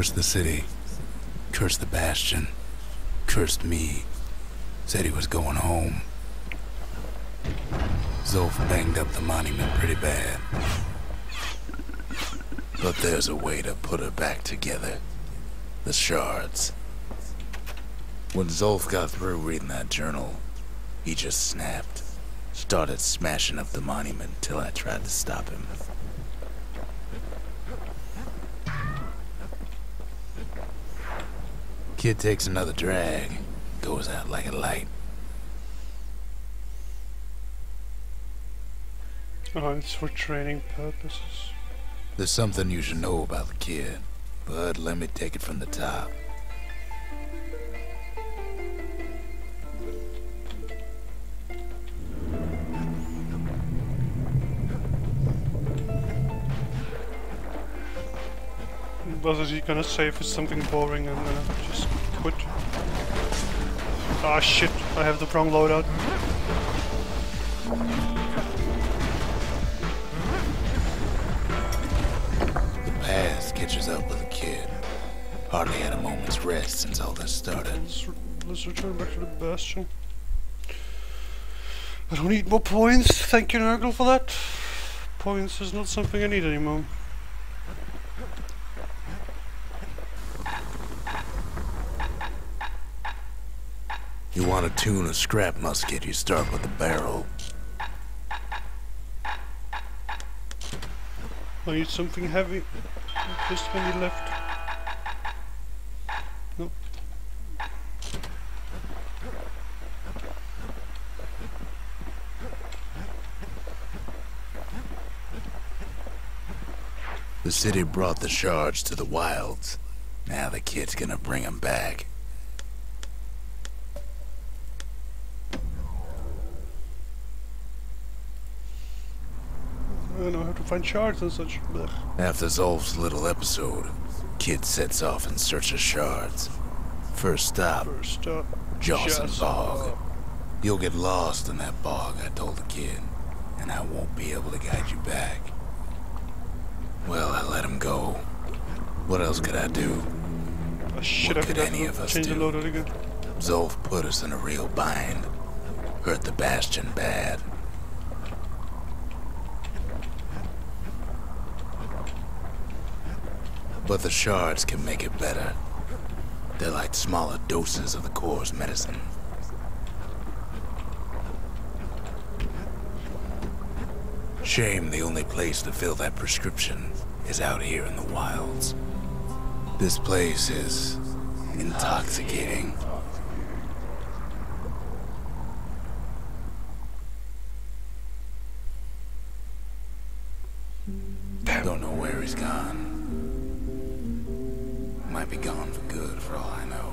Cursed the city, cursed the Bastion, cursed me. Said he was going home. Zolf banged up the monument pretty bad. But there's a way to put her back together. The shards. When Zolf got through reading that journal, he just snapped. Started smashing up the monument till I tried to stop him. Kid takes another drag, goes out like a light. Oh, it's for training purposes. There's something you should know about the kid, but let me take it from the top. Was he gonna say if it's something boring and just quit? Ah shit, I have the wrong loadout. The past catches up with the kid. Hardly had a moment's rest since all this started. Let's return back to the Bastion. I don't need more points, thank you Nurgle for that. Points is not something I need anymore. You want to tune a scrap musket, you start with the barrel. I need something heavy. Just any left. Nope. The city brought the shards to the wilds. Now the kid's gonna bring them back. I don't know how to find shards and such. Blech. After Zolf's little episode, kid sets off in search of shards. First stop, Johnson Bog. You'll get lost in that bog, I told the kid, and I won't be able to guide you back. Well, I let him go. What else could I do? Oh, shit, what could any of us change do? the loadout again. Zolf put us in a real bind. Hurt the Bastion bad. But the shards can make it better. They're like smaller doses of the core's medicine. Shame the only place to fill that prescription is out here in the wilds. This place is intoxicating. Don't know where he's gone. Might be gone for good, for all I know.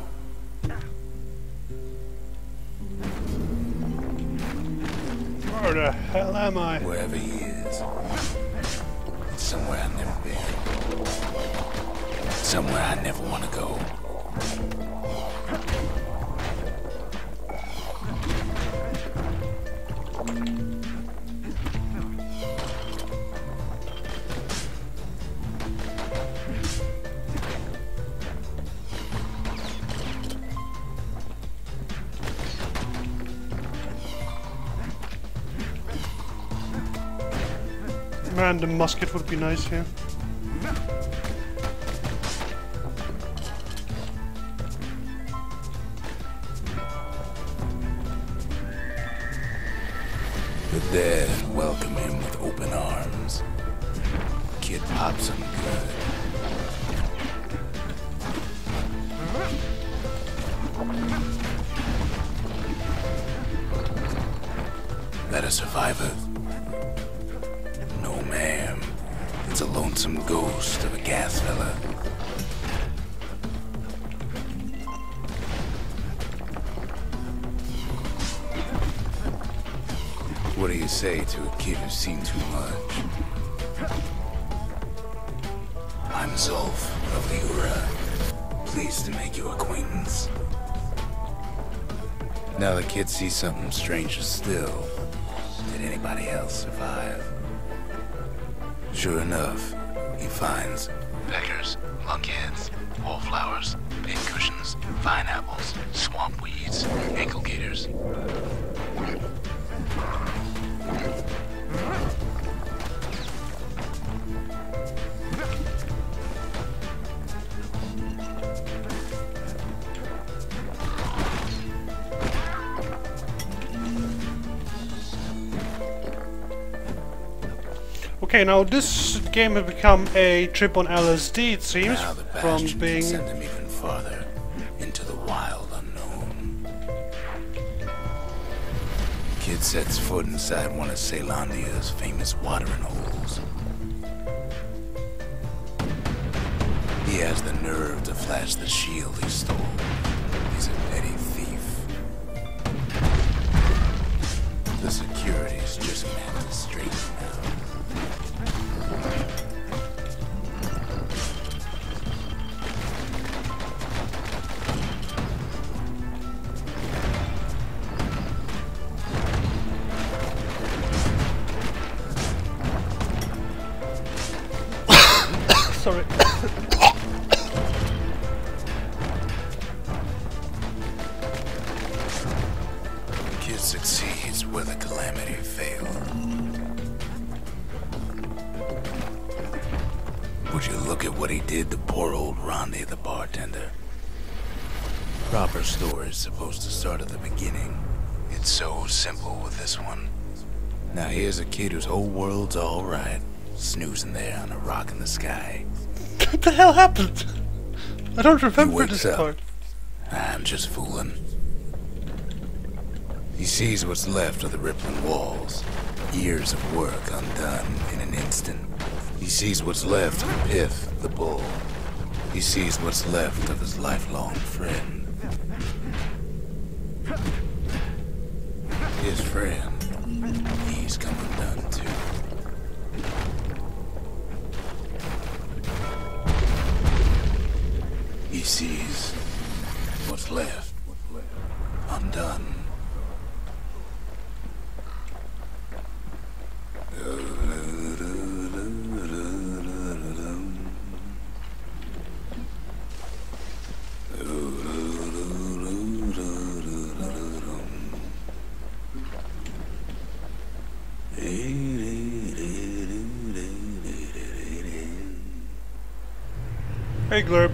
Where the hell am I? Wherever he is, it's somewhere I've never been. Somewhere I never want to go. Man, the musket would be nice here. The dead welcome him with open arms. Kid pops him good. That a survivor? No, ma'am. It's a lonesome ghost of a gas fella. What do you say to a kid who's seen too much? I'm Zolf of the Ura. Pleased to make your acquaintance. Now the kid sees something stranger still. Did anybody else survive? Sure enough, he finds peckers, lunkheads, pineapples, swamp weeds, ankle gators. Okay, now this game has become a trip on LSD, it seems, Now the from Bastion being... can send them even farther into the wild unknown. Kid sets foot inside one of Ceylondia's famous watering holes. He has the nerve to flash the shield he stole. He's a petty thief. The security's just meant to straighten out. Sorry. Kid succeeds where the calamity failed. Would you look at what he did to poor old Rondi the bartender? Proper story's supposed to start at the beginning. It's so simple with this one. Now here's a kid whose whole world's alright, snoozing there on a rock in the sky. What the hell happened? I don't remember wakes this up. part. I'm just fooling. He sees what's left of the rippling walls. Years of work undone in an instant. He sees what's left of Pith, the bull. He sees what's left of his lifelong friend. His friend, he's come undone too. He sees what's left undone. Hey, Glurp.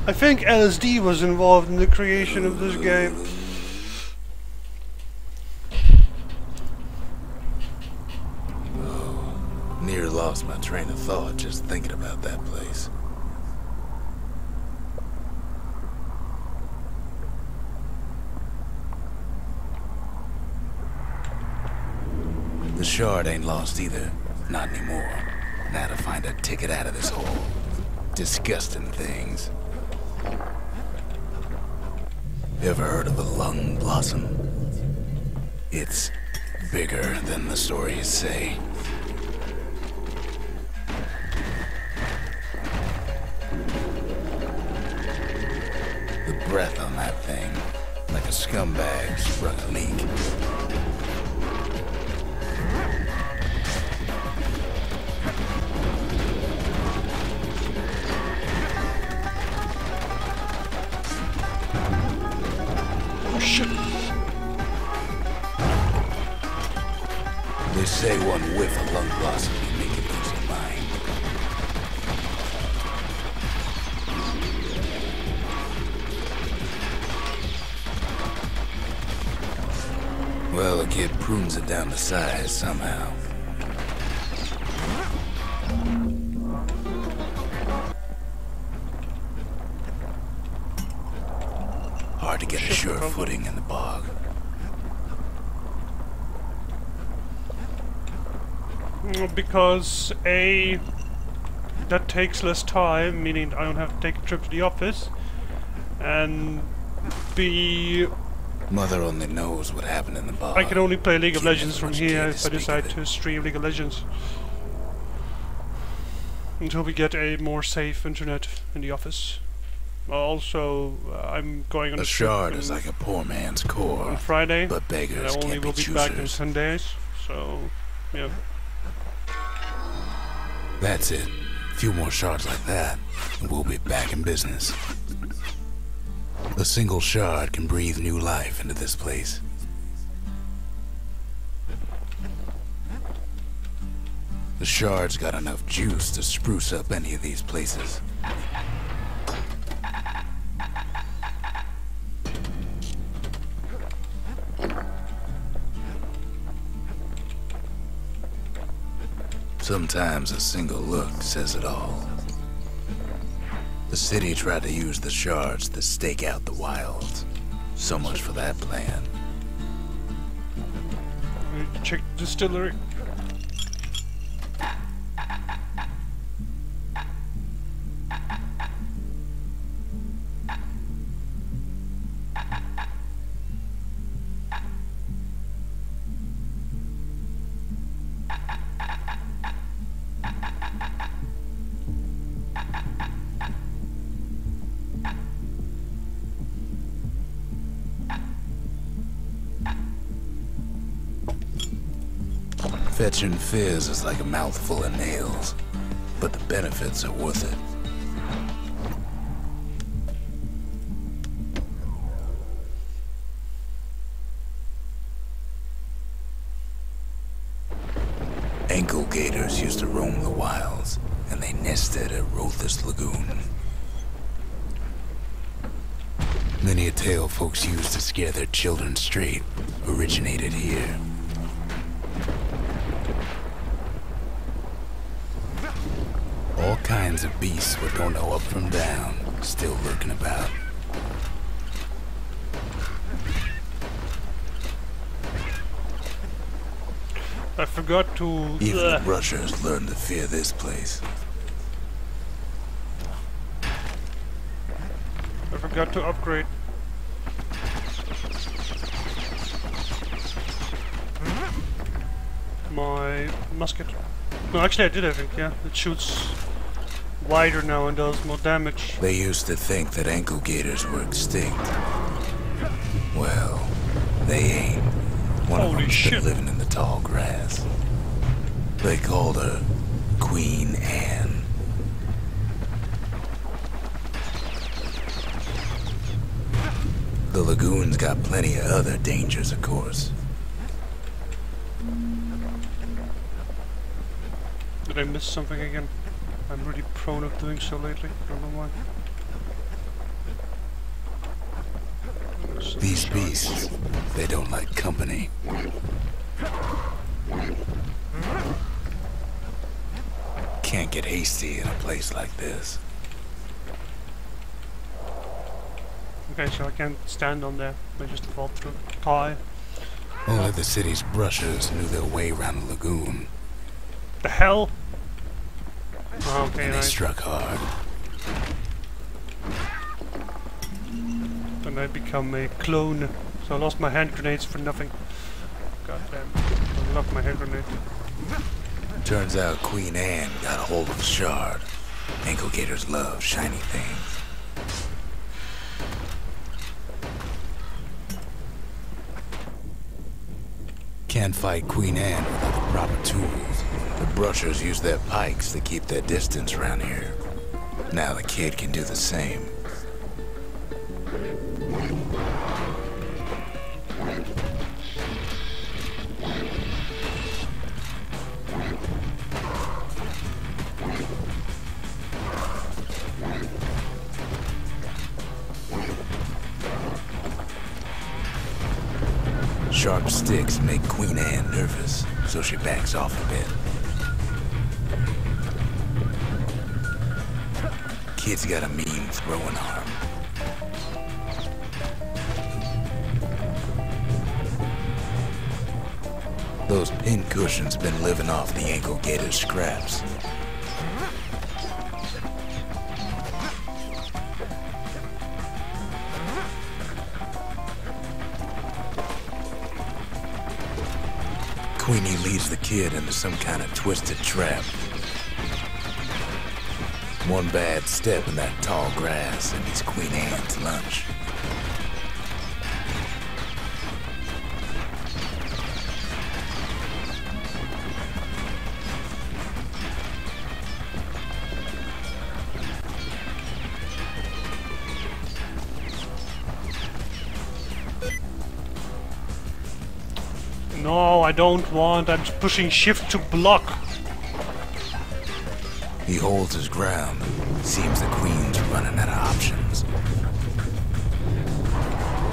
I think LSD was involved in the creation of this game. Near lost my train of thought just thinking about that place. The shard ain't lost either. Not anymore. Now to find a ticket out of this hole. Disgusting things. Ever heard of the lung blossom? It's bigger than the stories say. The breath on that thing, like a scumbag sprung a leak. Oh shit. They say one whiff of lung blossom can make you lose your mind. Well, the kid prunes it down to size somehow. Hard to get a sure footing in the bog. Because A, that takes less time, meaning I don't have to take a trip to the office, and B, Mother only knows what happened in the bog. I can only play League of Kid Legends never from much here cared if I speak decide of it. to stream League of Legends. Until we get a more safe internet in the office. Also, I'm going on A a trip shard is like a poor man's core, on Friday, but and beggars I only can't will be be back in choosers. 10 days, so, yeah. That's it. A few more shards like that, and we'll be back in business. A single shard can breathe new life into this place. The shard's got enough juice to spruce up any of these places. Sometimes a single look says it all. The city tried to use the shards to stake out the wilds. So much for that plan. We need to check the distillery. Fetching fizz is like a mouthful of nails, but the benefits are worth it. Ankle gators used to roam the wilds, and they nested at Rothus Lagoon. Many a tale folks used to scare their children straight originated here. All kinds of beasts we don't know up from down, still lurking about. I forgot to... Even the brushers learned to fear this place. I forgot to upgrade. My musket. No, actually I did, I think, yeah. It shoots wider now and does more damage. They used to think that ankle gators were extinct. Well, they ain't. One of them's still living in the tall grass. They called her Queen Anne. The lagoon's got plenty of other dangers, of course. Did I miss something again? I'm really prone of doing so lately. I don't know why. These beasts, they don't like company. Can't get hasty in a place like this. Okay, so I can't stand on there. I just fall through. Tie. Only the city's brushers knew their way around the lagoon. The hell? Oh, okay, And they nice. struck hard. And I become a clone. So I lost my hand grenades for nothing. God damn. I love my hand grenade. Turns out Queen Anne got a hold of a shard. Ankle gators love shiny things. Can't fight Queen Anne without the proper tools. The brushers use their pikes to keep their distance around here. Now the kid can do the same. Sharp sticks make Queen Anne nervous, so she backs off a bit. Kid's got a mean throwing arm. Those pin cushions been living off the ankle gator's scraps. Queenie leads the kid into some kind of twisted trap. One bad step in that tall grass and he's Queen Anne's lunch. No, I don't want. I'm pushing shift to block. He holds his ground. Seems the Queen's running out of options.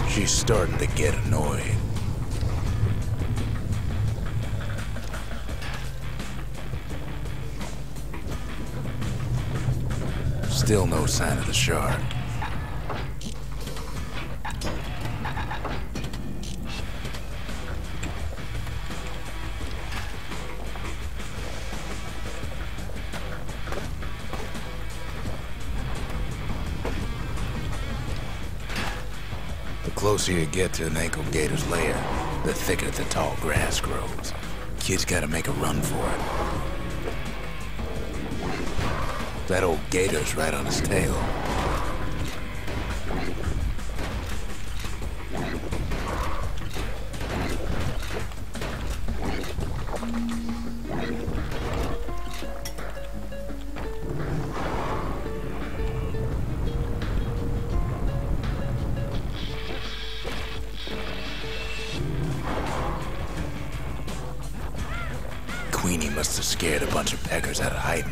She's starting to get annoyed. Still no sign of the shard. The closer you get to an ankle gator's lair, the thicker the tall grass grows. Kid's gotta make a run for it. That old gator's right on his tail. Queenie must have scared a bunch of peckers out of hiding.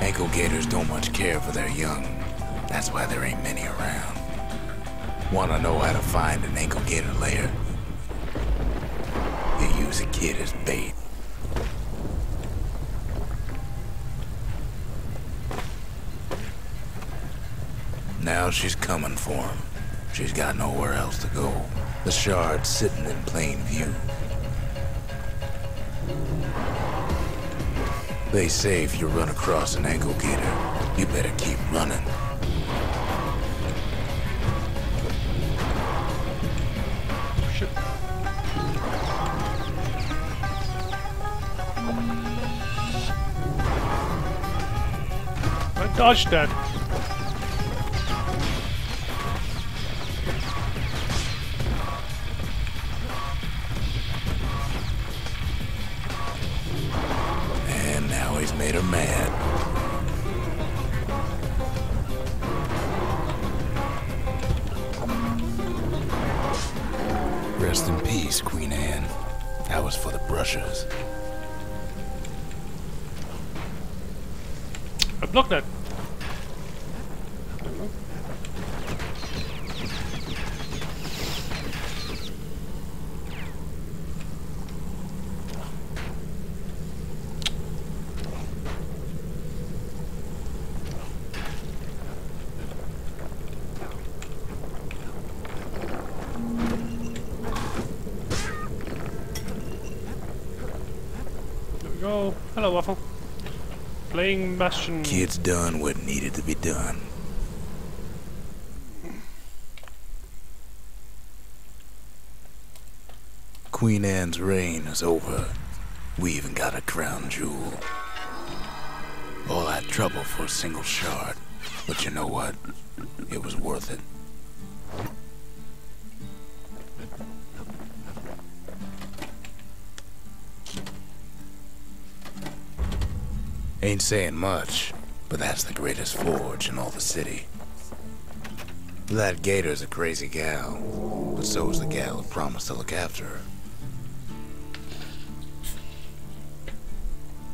Ankle gators don't much care for their young. That's why there ain't many around. Wanna know how to find an ankle gator lair? You use a kid as bait. Now she's coming for him. She's got nowhere else to go. The shard's sitting in plain view. They say if you run across an ankle gator, you better keep running. Shit. I dodged that. He's made her mad. Rest in peace, Queen Anne. That was for the brushers. I blocked that. Go. Hello, Waffle. Playing Bastion. Kid's done what needed to be done. Queen Anne's reign is over. We even got a crown jewel. All that trouble for a single shard. But you know what? It was worth it. Ain't saying much, but that's the greatest forge in all the city. That gator's a crazy gal, but so is the gal who promised to look after her.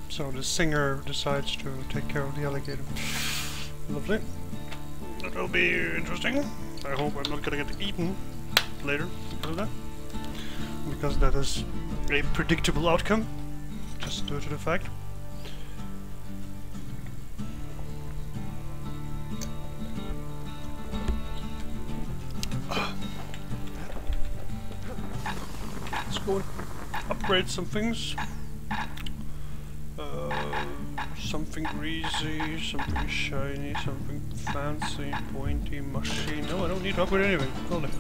So the singer decides to take care of the alligator. Lovely. That will be interesting. I hope I'm not gonna get eaten later because of that. Because that is a predictable outcome, just due to the fact. Let's go and upgrade some things. Something greasy, something shiny, something fancy, pointy, mushy. No, I don't need to upgrade anything. Hold it.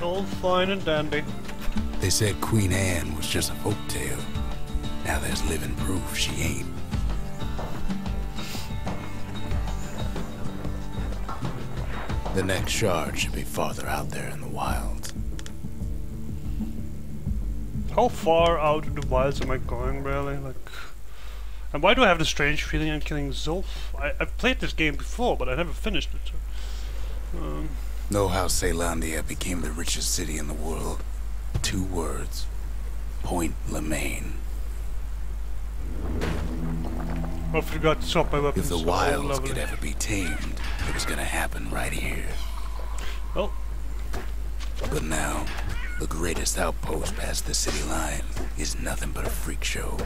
All fine and dandy. They said Queen Anne was just a folktale. Now there's living proof she ain't. The next shard should be farther out there in the wilds. How far out in the wilds am I going, really? Like, and why do I have the strange feeling I'm killing Zulf? I've played this game before, but I never finished it. So, Know how Caelondia became the richest city in the world? 2 words. Point Lemaine. I forgot to swap my weapons. If the wilds could ever be tamed, it was gonna happen right here. Well. But now, the greatest outpost past the city line is nothing but a freak show.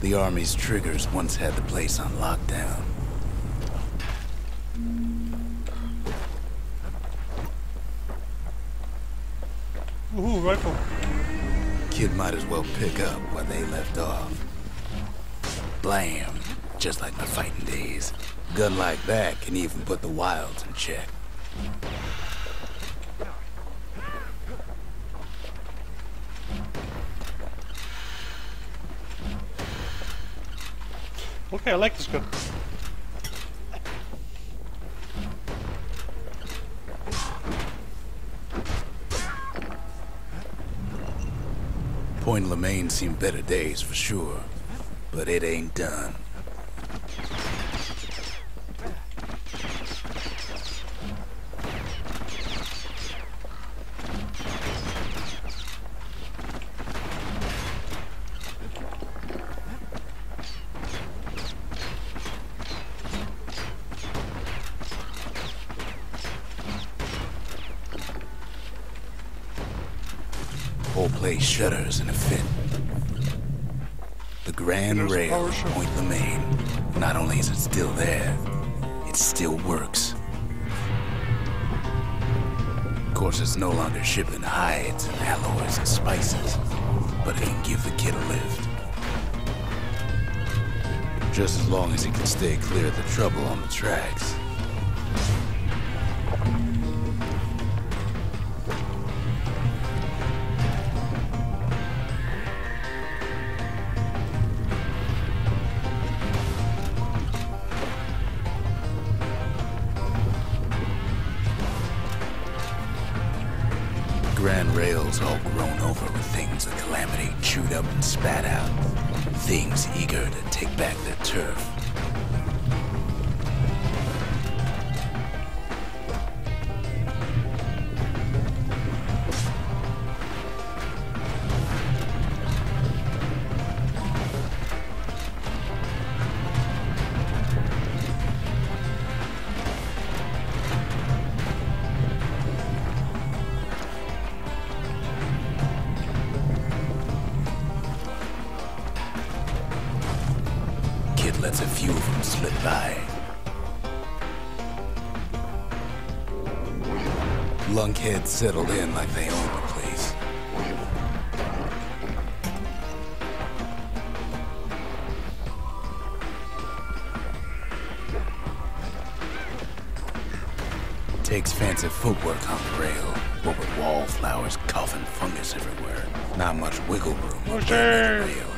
The army's triggers once had the place on lockdown. Ooh, rifle. Kid might as well pick up where they left off. Blam! Just like my fighting days. Gun like that can even put the wilds in check. Okay, I like this gun. Point Lemaine seen better days for sure, but it ain't done. Whole place shudders in a fit. The Grand Rail of Point Lemaine. Not only is it still there, it still works. Of course, it's no longer shipping hides and alloys and spices, but it can give the kid a lift. Just as long as he can stay clear of the trouble on the tracks. Grand Rail's all grown over with things the Calamity chewed up and spat out. Things eager to take back their turf. Lets a few of them slip by. Lunkheads settled in like they own the place. Takes fancy footwork on the rail, but with wallflowers coughing fungus everywhere. Not much wiggle room on the rail.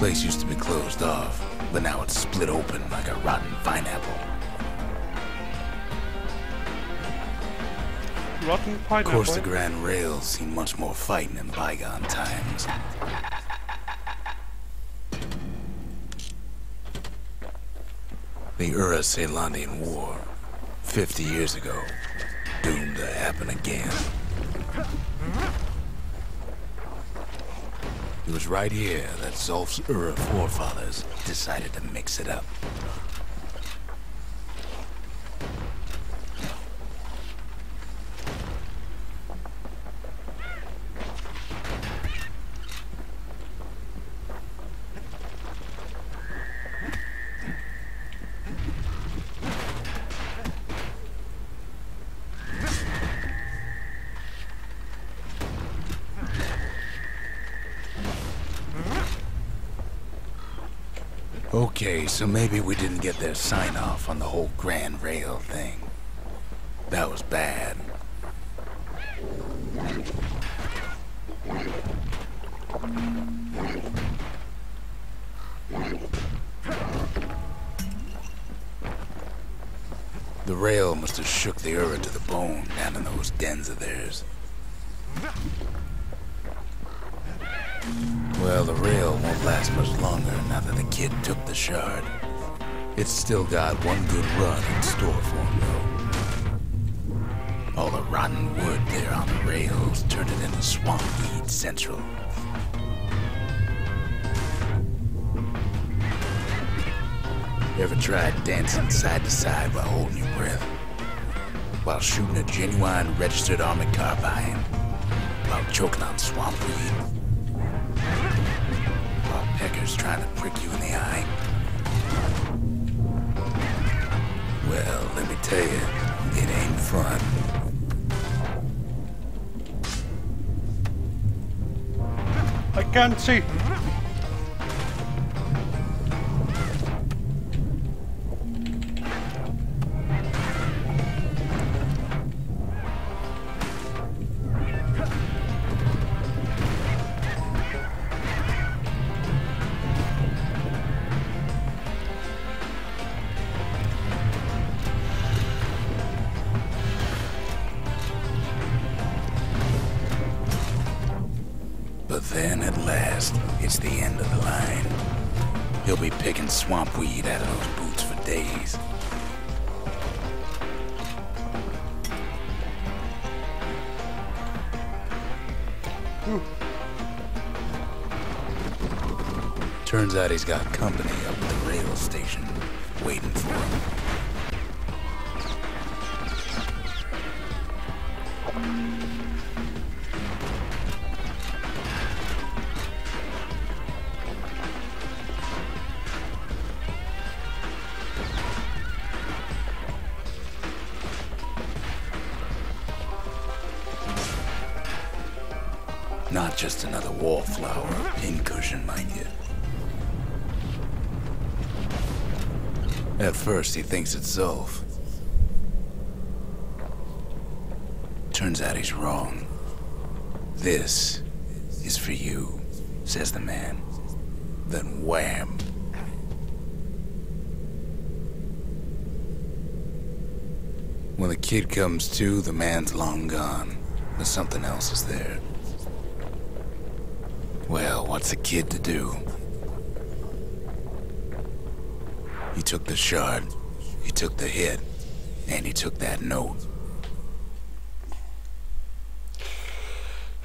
Place used to be closed off, but now it's split open like a rotten pineapple. Rotten pineapple? Of course, the Grand Rail's seen much more fighting in bygone times. The Caelondian War, 50 years ago, doomed to happen again. It was right here that Zolf's forefathers decided to mix it up. Okay, so maybe we didn't get their sign-off on the whole Grand Rail thing. That was bad. The rail must have shook the Ura to the bone down in those dens of theirs. Well, the rail won't last much longer now that the kid took the shard. It's still got one good run in store for him, though. All the rotten wood there on the rails turned it into swamp weed central. Ever tried dancing side to side while holding your breath? While shooting a genuine registered army carbine? While choking on swamp weed? While peckers trying to prick you in the eye? Well, let me tell you, it ain't fun. I can't see. But then, at last, it's the end of the line. He'll be picking swamp weed out of those boots for days. Turns out he's got company up at the rail station, waiting for him. Not just another wallflower or pincushion, mind you. At first, he thinks it's Zolf. Turns out he's wrong. This is for you, says the man. Then wham! When the kid comes to, the man's long gone, but something else is there. Well, what's a kid to do? He took the shard, he took the hit, and he took that note.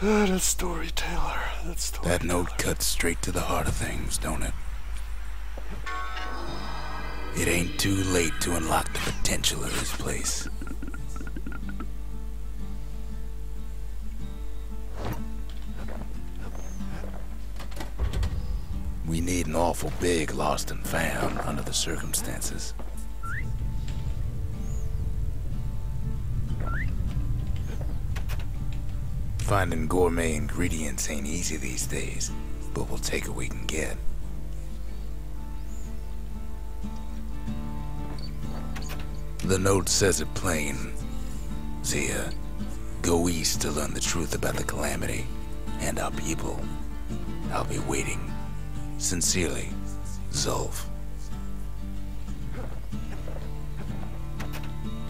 That storyteller. That note cuts straight to the heart of things, don't it? It ain't too late to unlock the potential of this place. We need an awful big lost and found under the circumstances. Finding gourmet ingredients ain't easy these days, but we'll take what we can get. The note says it plain. Zia, go east to learn the truth about the calamity and our people. I'll be waiting. Sincerely, Zolf.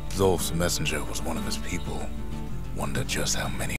Zolf's messenger was one of his people. Wonder just how many.